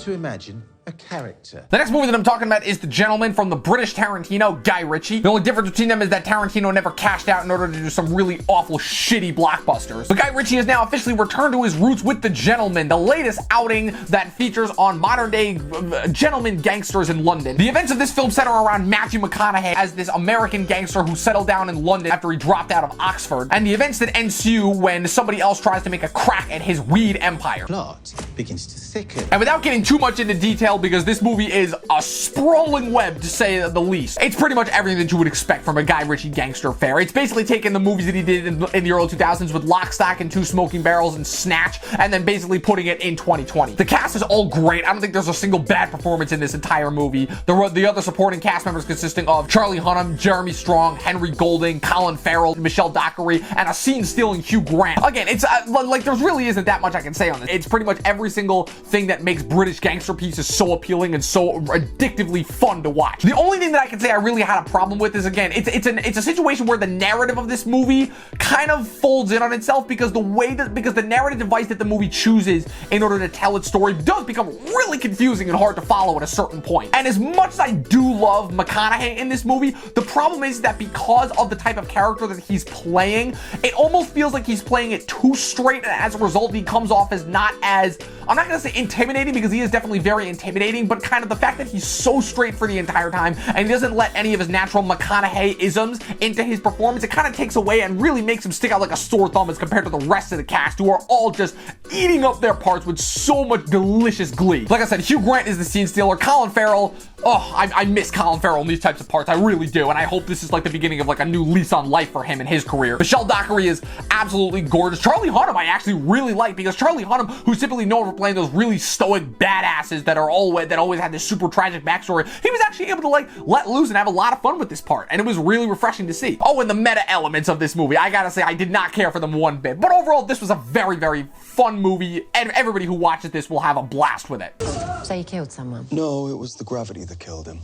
to imagine a character. The next movie that I'm talking about is The Gentleman from the British Tarantino, Guy Ritchie. The only difference between them is that Tarantino never cashed out in order to do some really awful, shitty blockbusters. But Guy Ritchie has now officially returned to his roots with The Gentleman, the latest outing that features on modern-day gentleman gangsters in London. The events of this film center around Matthew McConaughey as this American gangster who settled down in London after he dropped out of Oxford, and the events that ensue when somebody else tries to make a crack at his weed empire. Plot begins to thicken. And without getting too much into detail, because this movie is a sprawling web to say the least, it's pretty much everything that you would expect from a Guy Ritchie gangster fare. It's basically taking the movies that he did in the early 2000s with Lock, Stock, and Two Smoking Barrels and Snatch, and then basically putting it in 2020. The cast is all great. I don't think there's a single bad performance in this entire movie. The other supporting cast members consisting of Charlie Hunnam, Jeremy Strong, Henry Golding, Colin Farrell, Michelle Dockery, and a scene-stealing Hugh Grant. Again, it's like there really isn't that much I can say on this. It's pretty much every single thing that makes British gangster pieces so appealing and so addictively fun to watch. The only thing that I can say I really had a problem with is, again, it's a situation where the narrative of this movie kind of folds in on itself because the narrative device that the movie chooses in order to tell its story does become really confusing and hard to follow at a certain point. And as much as I do love McConaughey in this movie, the problem is that because of the type of character that he's playing, it almost feels like he's playing it too straight, and as a result, he comes off as not as, I'm not going to say intimidating because he is definitely very intimidating, but kind of the fact that he's so straight for the entire time and he doesn't let any of his natural McConaughey-isms into his performance, it kind of takes away and really makes him stick out like a sore thumb as compared to the rest of the cast, who are all just eating up their parts with so much delicious glee. Like I said, Hugh Grant is the scene stealer. Colin Farrell, I miss Colin Farrell in these types of parts. I really do, and I hope this is like the beginning of like a new lease on life for him in his career. Michelle Dockery is absolutely gorgeous. Charlie Hunnam I actually really like, because Charlie Hunnam, who's typically known for playing those really stoic badasses that always had this super tragic backstory, he was actually able to like let loose and have a lot of fun with this part, and it was really refreshing to see. Oh, and the meta elements of this movie, I gotta say, I did not care for them one bit, but overall this was a very, very fun movie, and everybody who watches this will have a blast with it. So you killed someone? No, it was the gravity that killed him.